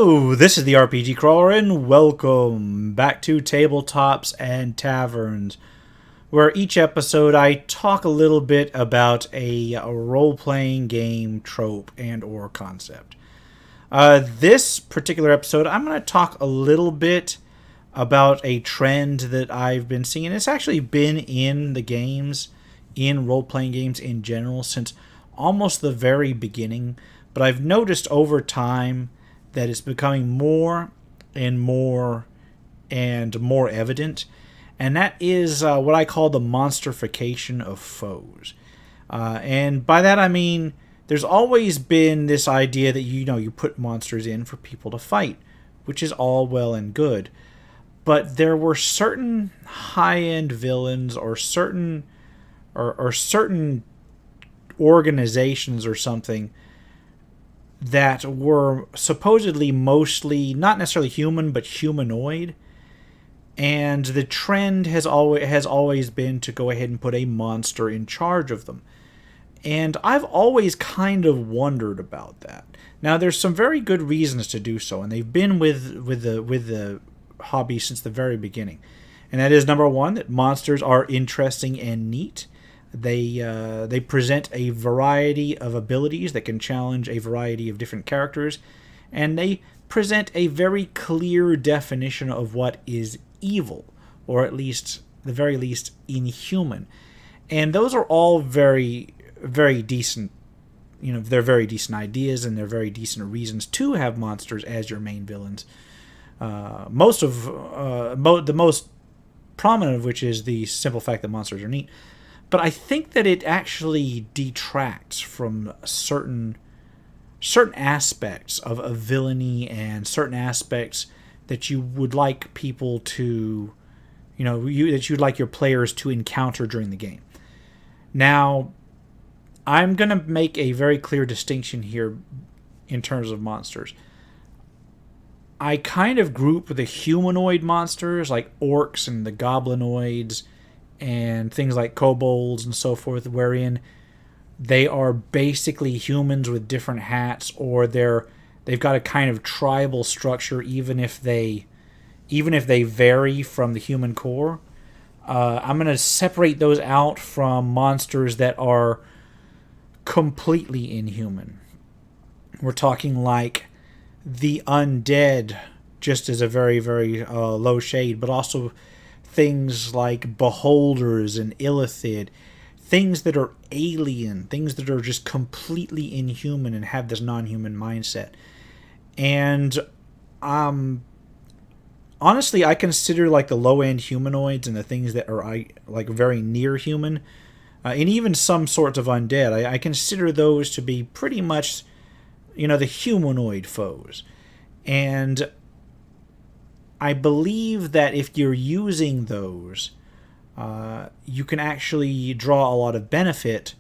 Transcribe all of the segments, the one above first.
Hello, this is the RPG Crawler, and welcome back to Tabletops and Taverns, where each episode I talk a little bit about a role-playing game trope and or concept. This particular episode, I'm going to talk a little bit about a trend that I've been seeing. It's actually been in the games, in role-playing games in general, since almost the very beginning, but I've noticed over time that it's becoming more and more and more evident, and that is what I call the monstrification of foes. And by that I mean there's always been this idea that you put monsters in for people to fight, which is all well and good, but there were certain high-end villains or certain organizations or something that were supposedly mostly not necessarily human but humanoid, and the trend has always been to go ahead and put a monster in charge of them. And I've always kind of wondered about that. Now there's some very good reasons to do so, and they've been with the hobby since the very beginning. And that is, number one, that monsters are interesting and neat. They present a variety of abilities that can challenge a variety of different characters, and they present a very clear definition of what is evil, or at least, the very least, inhuman. And those are all very, very decent. They're very decent ideas, and they're very decent reasons to have monsters as your main villains. The most prominent of which is the simple fact that monsters are neat. But I think that it actually detracts from certain aspects of villainy and certain aspects that you would like people to, that you'd like your players to encounter during the game. Now, I'm going to make a very clear distinction here in terms of monsters. I kind of group the humanoid monsters like orcs and the goblinoids and things like kobolds and so forth, wherein they are basically humans with different hats, or they've got a kind of tribal structure, even if they vary from the human core. I'm going to separate those out from monsters that are completely inhuman. We're talking like the undead, just as a very, very low shade, but also things like beholders and illithid, things that are alien, things that are just completely inhuman and have this non-human mindset. And honestly, I consider like the low-end humanoids and the things that are like very near human, and even some sorts of undead, I consider those to be pretty much, the humanoid foes. And I believe that if you're using those, you can actually draw a lot of benefit.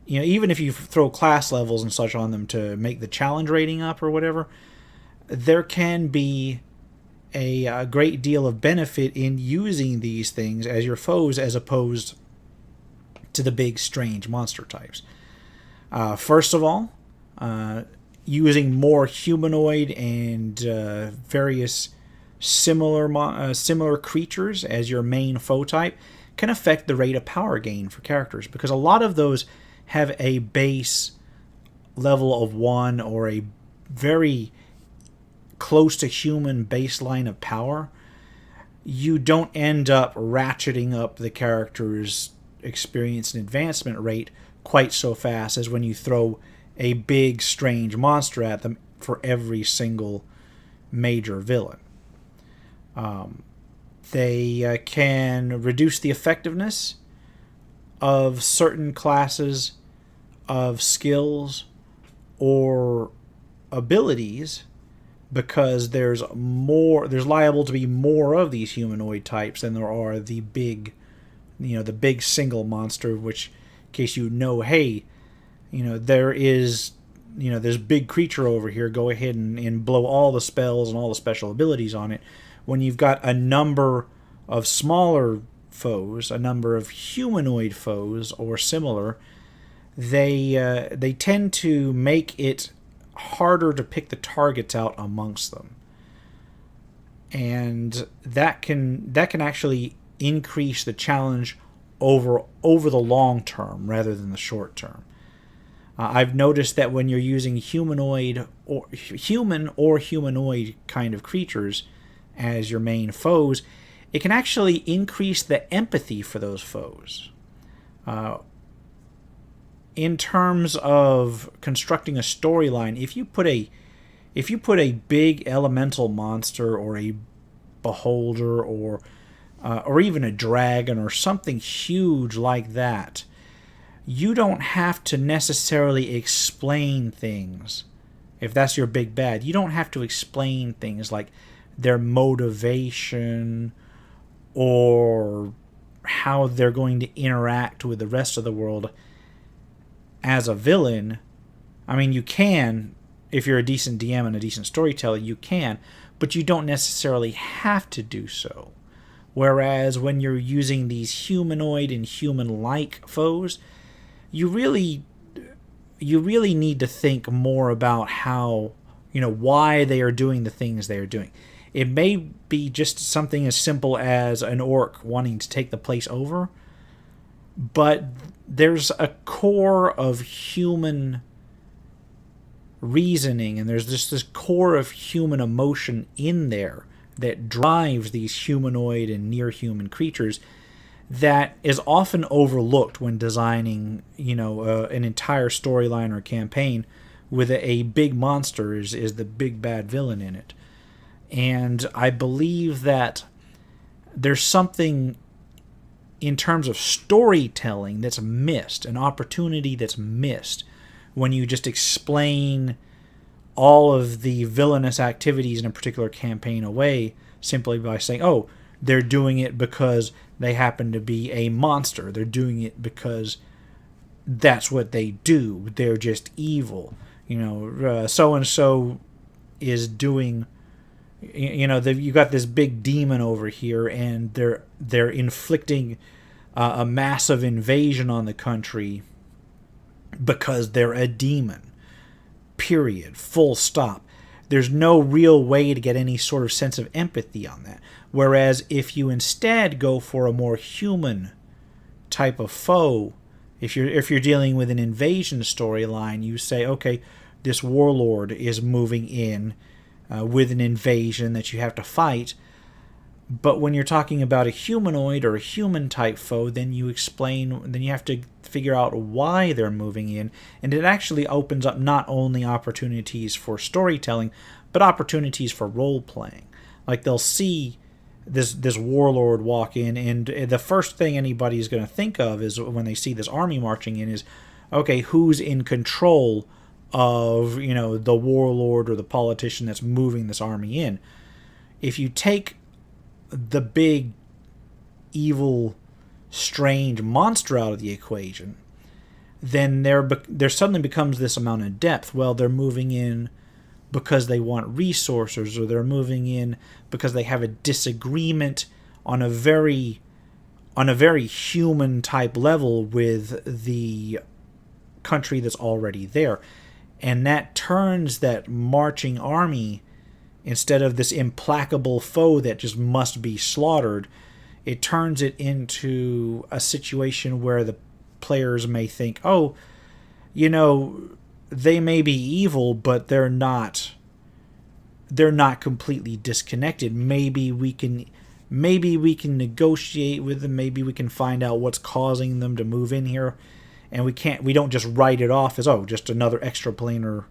Even if you throw class levels and such on them to make the challenge rating up or whatever, there can be a great deal of benefit in using these things as your foes as opposed to the big strange monster types. First of all, using more humanoid and various similar creatures as your main foe type can affect the rate of power gain for characters, because a lot of those have a base level of 1 or a very close to human baseline of power. You don't end up ratcheting up the character's experience and advancement rate quite so fast as when you throw a big strange monster at them for every single major villain. They can reduce the effectiveness of certain classes of skills or abilities, because there's liable to be more of these humanoid types than there are the big single monster, which, in case hey, there's this big creature over here, go ahead and blow all the spells and all the special abilities on it. When you've got a number of smaller foes, a number of humanoid foes or similar, they tend to make it harder to pick the targets out amongst them. And that can actually increase the challenge over the long term rather than the short term. I've noticed that when you're using human or humanoid kind of creatures as your main foes, it can actually increase the empathy for those foes. In terms of constructing a storyline, if you put a big elemental monster or a beholder or even a dragon or something huge like that, you don't have to necessarily explain things. If that's your big bad, you don't have to explain things like their motivation or how they're going to interact with the rest of the world as a villain. I mean, you can, if you're a decent DM and a decent storyteller, you can, but you don't necessarily have to do so. Whereas when you're using these humanoid and human-like foes, you really need to think more about how, why they are doing the things they are doing. It may be just something as simple as an orc wanting to take the place over, but there's a core of human reasoning, and there's just this core of human emotion in there that drives these humanoid and near-human creatures that is often overlooked when designing, an entire storyline or campaign with a big monster is the big bad villain in it. And I believe that there's something in terms of storytelling that's missed, an opportunity that's missed when you just explain all of the villainous activities in a particular campaign away simply by saying, oh, they're doing it because they happen to be a monster. They're doing it because that's what they do. They're just evil. So-and-so is doing... you got this big demon over here, and they're inflicting a massive invasion on the country because they're a demon. Period. Full stop. There's no real way to get any sort of sense of empathy on that. Whereas if you instead go for a more human type of foe, if you're dealing with an invasion storyline, you say, okay, this warlord is moving in with an invasion that you have to fight. But when you're talking about a humanoid or a human type foe, then you have to figure out why they're moving in, and it actually opens up not only opportunities for storytelling, but opportunities for role playing. Like, they'll see this warlord walk in, and the first thing anybody's going to think of is when they see this army marching in is, okay, who's in control of the warlord or the politician that's moving this army in? If you take the big evil strange monster out of the equation, then there suddenly becomes this amount of depth. Well, they're moving in because they want resources, or they're moving in because they have a disagreement on a very human type level with the country that's already there. And that turns that marching army, instead of this implacable foe that just must be slaughtered, it turns it into a situation where the players may think, oh, they may be evil, but they're not completely disconnected. Maybe we can negotiate with them. Maybe we can find out what's causing them to move in here, and we don't just write it off as, oh, just another extraplanar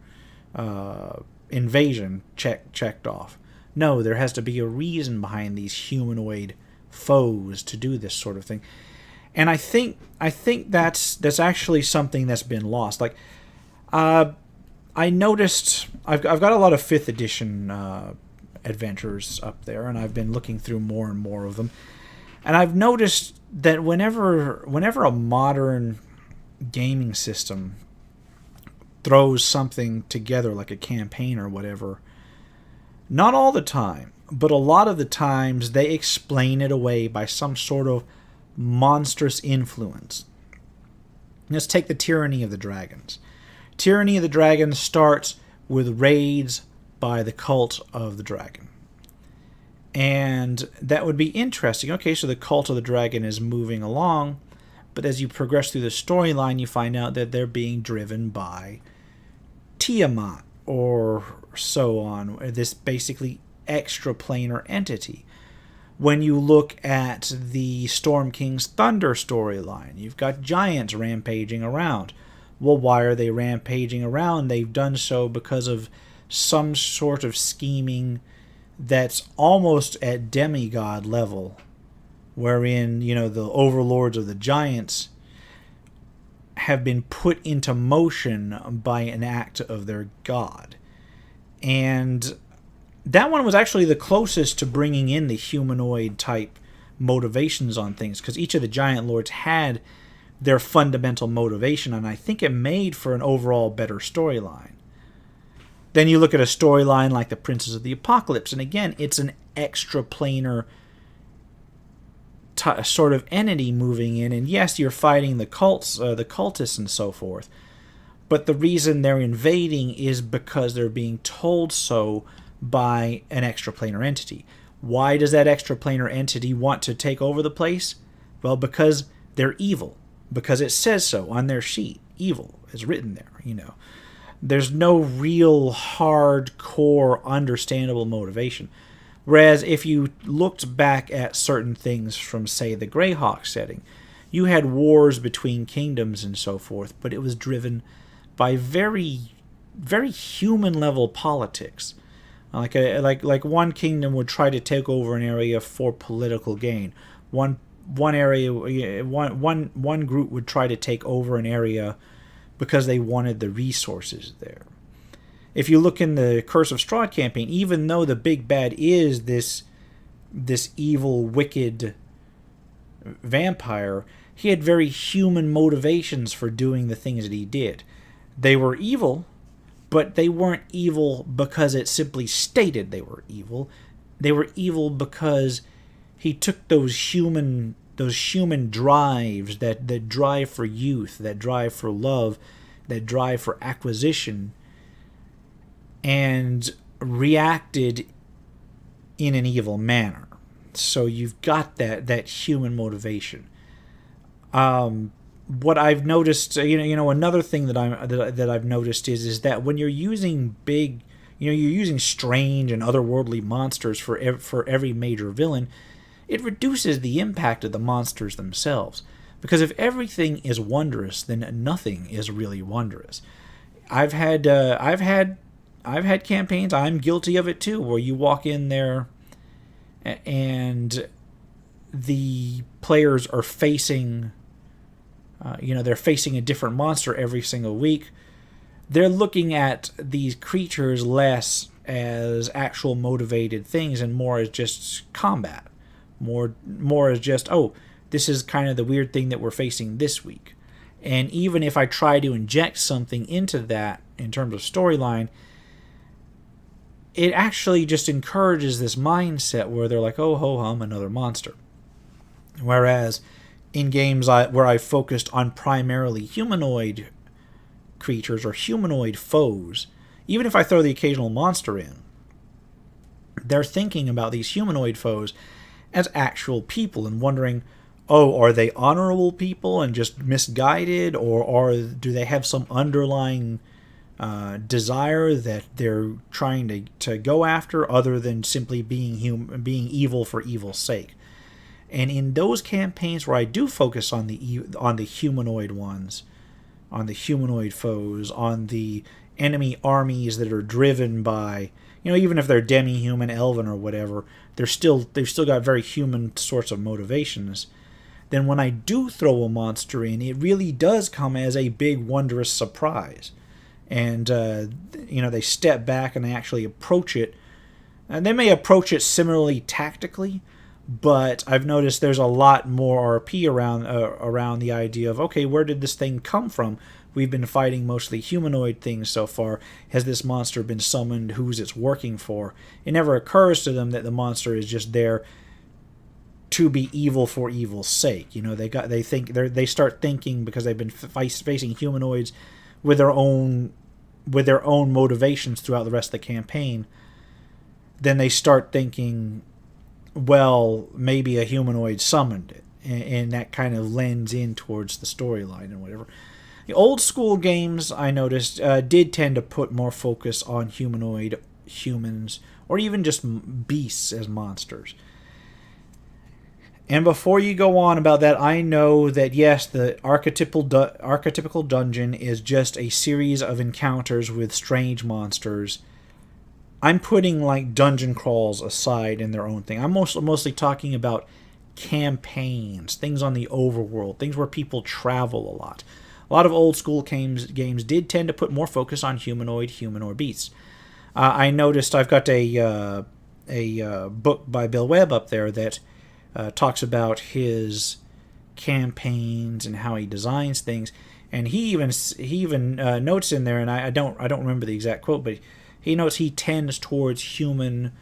invasion checked off. No, there has to be a reason behind these humanoid foes to do this sort of thing. And I think that's actually something that's been lost. Like, I noticed I've got a lot of 5th edition adventures up there, and I've been looking through more and more of them. And I've noticed that whenever a modern gaming system throws something together like a campaign or whatever, not all the time, but a lot of the times they explain it away by some sort of monstrous influence. Let's take the Tyranny of the Dragons. Tyranny of the Dragons starts with raids by the cult of the dragon. And that would be interesting. Okay, so the cult of the dragon is moving along, but as you progress through the storyline, you find out that they're being driven by Tiamat, or so on, this basically extraplanar entity. When you look at the Storm King's Thunder storyline, you've got giants rampaging around. Well, why are they rampaging around? They've done so because of some sort of scheming that's almost at demigod level, wherein, the overlords of the giants have been put into motion by an act of their god. And that one was actually the closest to bringing in the humanoid type motivations on things, because each of the giant lords had their fundamental motivation, and I think it made for an overall better storyline. Then you look at a storyline like the Princes of the Apocalypse, and again, it's an extraplanar sort of entity moving in, and yes, you're fighting the cultists and so forth, but the reason they're invading is because they're being told so by an extraplanar entity. Why does that extraplanar entity want to take over the place? Well, because they're evil. Because it says so on their sheet. Evil is written there, There's no real hardcore understandable motivation. Whereas if you looked back at certain things from, say, the Greyhawk setting, you had wars between kingdoms and so forth, but it was driven by very, very human level politics. Like one kingdom would try to take over an area for political gain. One group would try to take over an area because they wanted the resources there. If you look in the Curse of Strahd campaign, even though the big bad is this evil, wicked vampire, he had very human motivations for doing the things that he did. They were evil, but they weren't evil because it simply stated they were evil. They were evil because he took those human drives, that drive for youth, that drive for love, that drive for acquisition, and reacted in an evil manner. So you've got that human motivation. What I've noticed, another thing that I've noticed is that when you're using big, you're using strange and otherworldly monsters for every major villain, it reduces the impact of the monsters themselves. Because if everything is wondrous, then nothing is really wondrous. I've had campaigns, I'm guilty of it too, where you walk in there and the players are facing, they're facing a different monster every single week. They're looking at these creatures less as actual motivated things and more as just combat. More as just, this is kind of the weird thing that we're facing this week. And even if I try to inject something into that in terms of storyline, it actually just encourages this mindset where they're like, oh, ho hum, another monster. Whereas in games where I focused on primarily humanoid creatures or humanoid foes, even if I throw the occasional monster in, they're thinking about these humanoid foes as actual people and wondering, are they honorable people and just misguided, or do they have some underlying desire that they're trying to go after other than simply being evil for evil's sake? And in those campaigns where I do focus on the humanoid ones, on the humanoid foes, on the enemy armies that are driven by, even if they're demi-human, elven, or whatever, they've still got very human sorts of motivations. Then when I do throw a monster in, it really does come as a big, wondrous surprise. And, they step back and they actually approach it. And they may approach it similarly tactically, but I've noticed there's a lot more RP around the idea of, okay, where did this thing come from? We've been fighting mostly humanoid things so far. Has this monster been summoned? Who's it's working for? It never occurs to them that the monster is just there to be evil for evil's sake. They start thinking, because they've been facing humanoids with their own with their own motivations throughout the rest of the campaign, then they start thinking, well, maybe a humanoid summoned it, and that kind of lends in towards the storyline and whatever. The old school games, I noticed, did tend to put more focus on humanoid humans, or even just beasts as monsters. And before you go on about that, I know that yes, the archetypical dungeon is just a series of encounters with strange monsters. I'm putting like dungeon crawls aside in their own thing. I'm mostly talking about campaigns, things on the overworld, things where people travel a lot. A lot of old school games did tend to put more focus on humanoid beasts. I noticed I've got a book by Bill Webb up there that talks about his campaigns and how he designs things, and he even notes in there, and I don't remember the exact quote, but he notes he tends towards human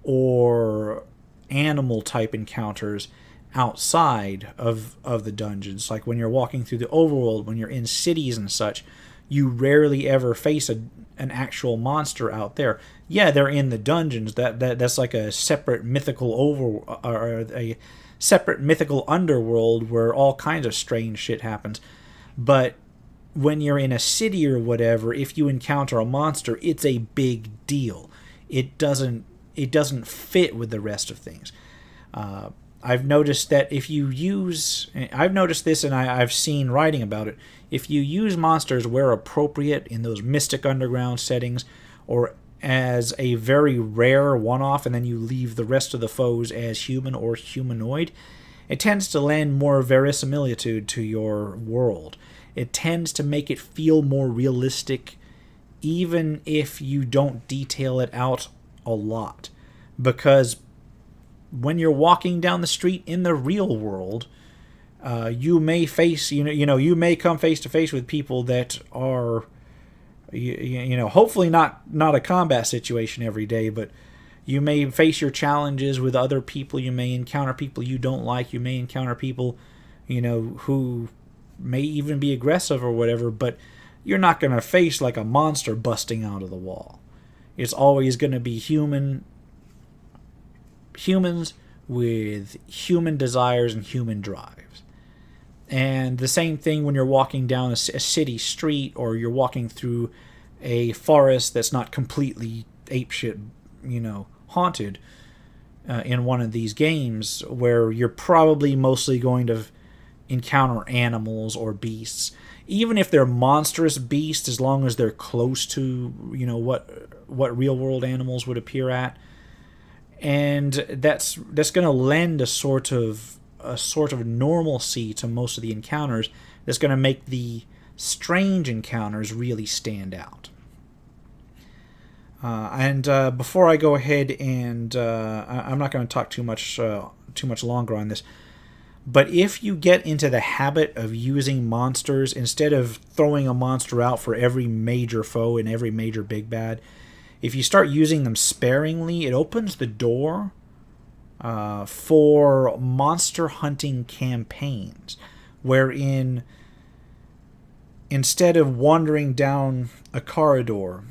or animal type encounters outside of the dungeons. Like when you're walking through the overworld, when you're in cities and such, you rarely ever face an actual monster out there. Yeah, they're in the dungeons. That's like a separate mythical or a separate mythical underworld where all kinds of strange shit happens. But when you're in a city or whatever, if you encounter a monster, it's a big deal. It doesn't fit with the rest of things. I've noticed that if you use... I've noticed this, and I've seen writing about it. If you use monsters where appropriate in those mystic underground settings, or as a very rare one-off, and then you leave the rest of the foes as human or humanoid, it tends to lend more verisimilitude to your world. It tends to make it feel more realistic, even if you don't detail it out a lot. Because when you're walking down the street in the real world, you may face, you may come face to face with people that are, hopefully not a combat situation every day, but you may face your challenges with other people. You may encounter people you don't like. You may encounter people, who may even be aggressive or whatever, but you're not going to face like a monster busting out of the wall. It's always going to be humans with human desires and human drives. And the same thing when you're walking down a city street, or you're walking through a forest that's not completely apeshit, haunted in one of these games, where you're probably mostly going to encounter animals or beasts. Even if they're monstrous beasts, as long as they're close to, what real world animals would appear at. And that's going to lend a sort of normalcy to most of the encounters. That's going to make the strange encounters really stand out. And before I go ahead and I'm not going to talk too much longer on this, but if you get into the habit of using monsters instead of throwing a monster out for every major foe and every major big bad, if you start using them sparingly, it opens the door for monster hunting campaigns, wherein instead of wandering down a corridor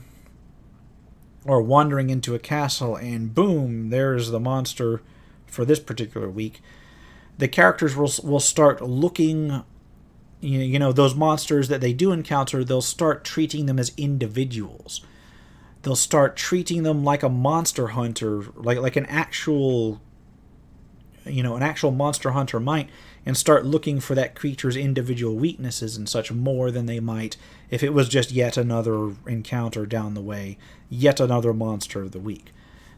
or wandering into a castle and boom, there's the monster for this particular week, the characters will start looking, those monsters that they do encounter, they'll start treating them as individuals. They'll start treating them like a monster hunter, like an actual monster hunter might, and start looking for that creature's individual weaknesses and such more than they might if it was just yet another encounter down the way, yet another monster of the week.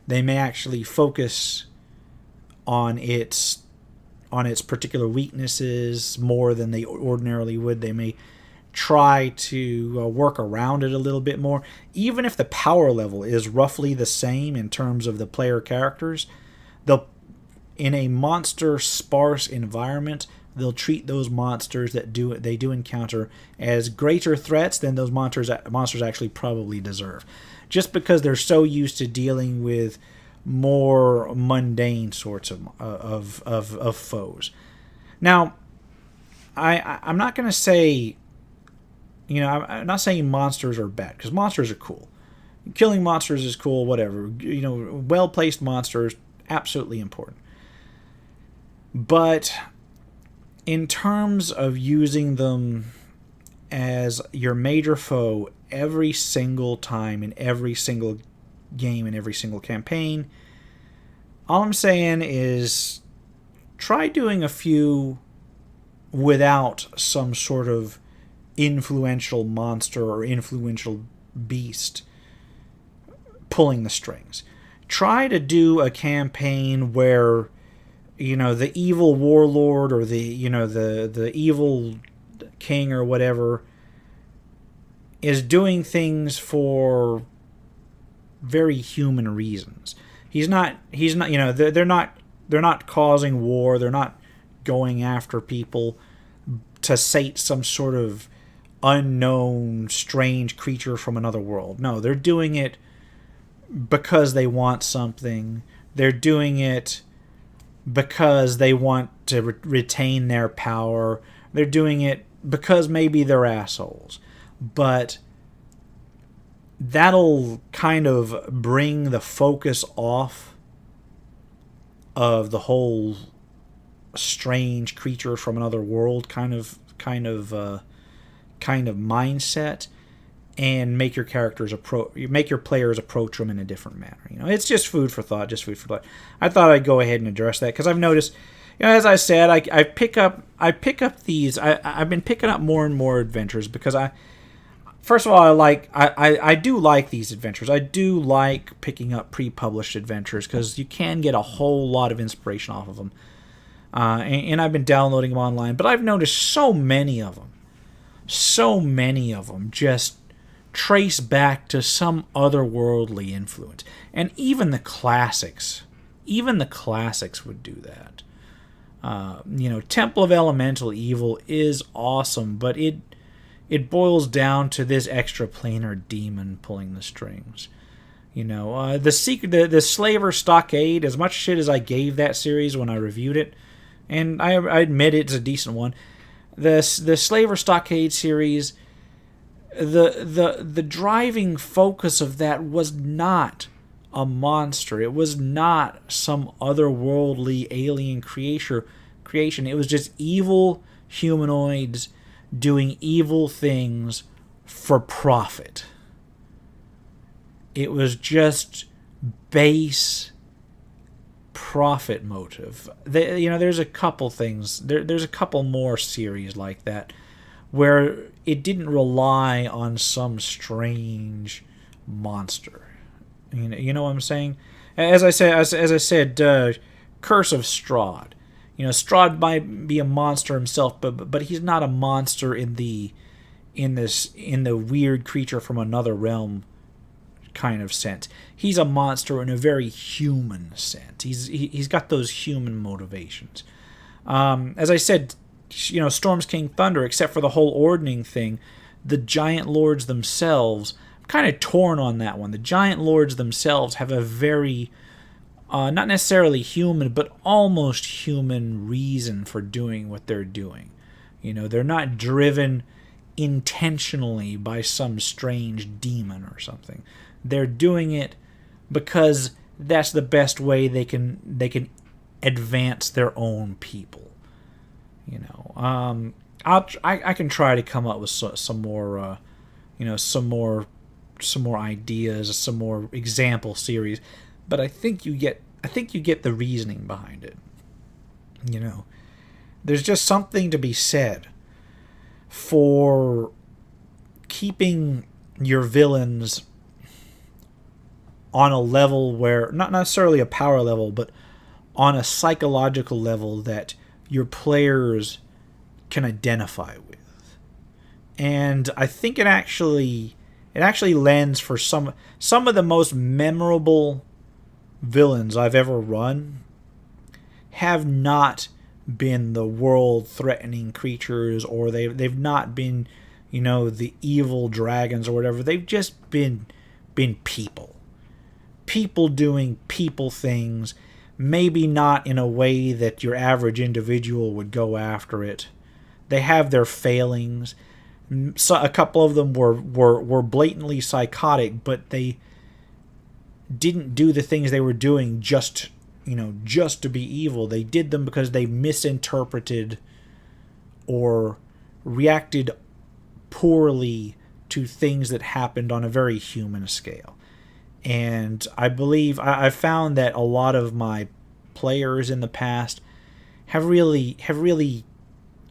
They may actually focus on its particular weaknesses more than they ordinarily would. They may try to work around it a little bit more. Even if the power level is roughly the same in terms of the player characters, in a monster sparse environment, they'll treat those monsters they do encounter as greater threats than those monsters actually probably deserve, just because they're so used to dealing with more mundane sorts of foes. Now, I'm not going to say I'm not saying monsters are bad, because monsters are cool. Killing monsters is cool, whatever. Well-placed monsters, absolutely important. But in terms of using them as your major foe every single time in every single game in every single campaign, all I'm saying is try doing a few without some sort of influential monster or influential beast pulling the strings. Try to do a campaign where the evil warlord or the evil king or whatever is doing things for very human reasons. He's not they're not causing war, they're not going after people to sate some sort of unknown strange creature from another world. No, they're doing it because they want something. They're doing it because they want to retain their power. They're doing it because maybe they're assholes. But that'll kind of bring the focus off of the whole strange creature from another world kind of mindset, and make your players approach them in a different manner. It's just food for thought. I thought I'd go ahead and address that because I've noticed, as I said, I pick up these. I've been picking up more and more adventures because first of all, I do like these adventures. I do like picking up pre-published adventures because you can get a whole lot of inspiration off of them. And I've been downloading them online, but I've noticed so many of them just trace back to some otherworldly influence. And even the classics would do that. Temple of Elemental Evil is awesome, but it boils down to this extraplanar demon pulling the strings. The Slaver Stockade, as much shit as I gave that series when I reviewed it, and I admit it's a decent one, the Slaver Stockade series, the driving focus of that was not a monster. It was not some otherworldly alien creation. It was just evil humanoids doing evil things for profit. It was just base profit motive. There's a couple things. There's a couple more series like that where it didn't rely on some strange monster. You know what I'm saying? As I said, Curse of Strahd. Strahd might be a monster himself, but he's not a monster in the weird creature from another realm kind of sense. He's a monster in a very human sense. He's got those human motivations. As I said, Storm's King Thunder, except for the whole ordning thing, the Giant Lords themselves, I'm kind of torn on that one. The Giant Lords themselves have a very not necessarily human, but almost human reason for doing what they're doing. They're not driven intentionally by some strange demon or something. They're doing it because that's the best way they can advance their own people. I can try to come up with some more ideas, some more example series, but I think you get the reasoning behind it. There's just something to be said for keeping your villains on a level where, not necessarily a power level, but on a psychological level that your players can identify with. And I think it actually lends for some of the most memorable villains I've ever run have not been the world-threatening creatures, or they've not been, the evil dragons or whatever. They've just been people. People doing people things, maybe not in a way that your average individual would go after it. They have their failings. So a couple of them were blatantly psychotic, but they didn't do the things they were doing just just to be evil. They did them because they misinterpreted or reacted poorly to things that happened on a very human scale. And I believe I've found that a lot of my players in the past have really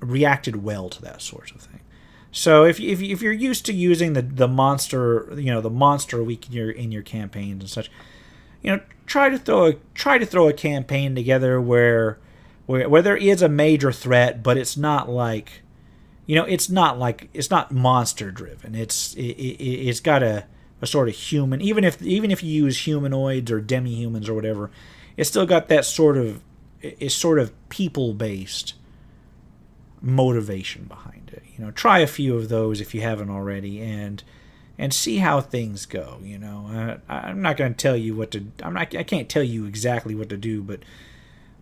reacted well to that sort of thing. So if you're used to using the monster the monster week in your campaigns and such, try to throw a campaign together where there is a major threat, but it's not like it's not monster driven. It's got a sort of human, even if you use humanoids or demi-humans or whatever, it's still got that sort of people based motivation behind it. Try a few of those if you haven't already, and see how things go. I'm not going to tell you what to. I can't tell you exactly what to do,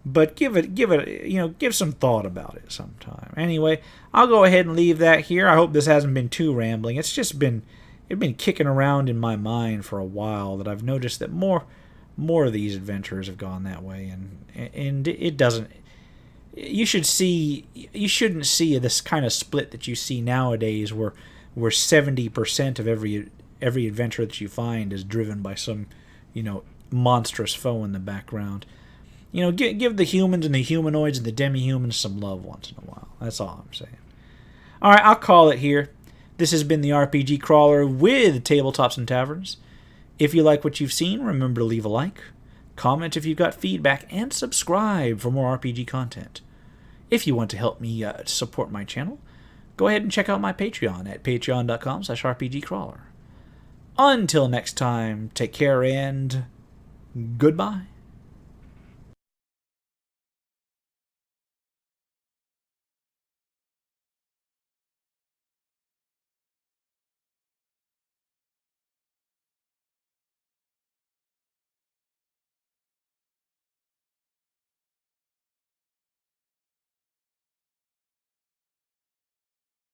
but give some thought about it sometime. Anyway, I'll go ahead and leave that here. I hope this hasn't been too rambling. It's been kicking around in my mind for a while that I've noticed that more of these adventures have gone that way, and it doesn't. You shouldn't see this kind of split that you see nowadays, where 70% of every adventure that you find is driven by some monstrous foe in the background. Give the humans and the humanoids and the demi-humans some love once in a while. That's all I'm saying. All right, I'll call it here. This has been the RPG Crawler with Tabletops and Taverns. If you like what you've seen, remember to leave a like, comment if you've got feedback, and subscribe for more RPG content. If you want to help me support my channel, go ahead and check out my Patreon at patreon.com/rpgcrawler. Until next time, take care and goodbye.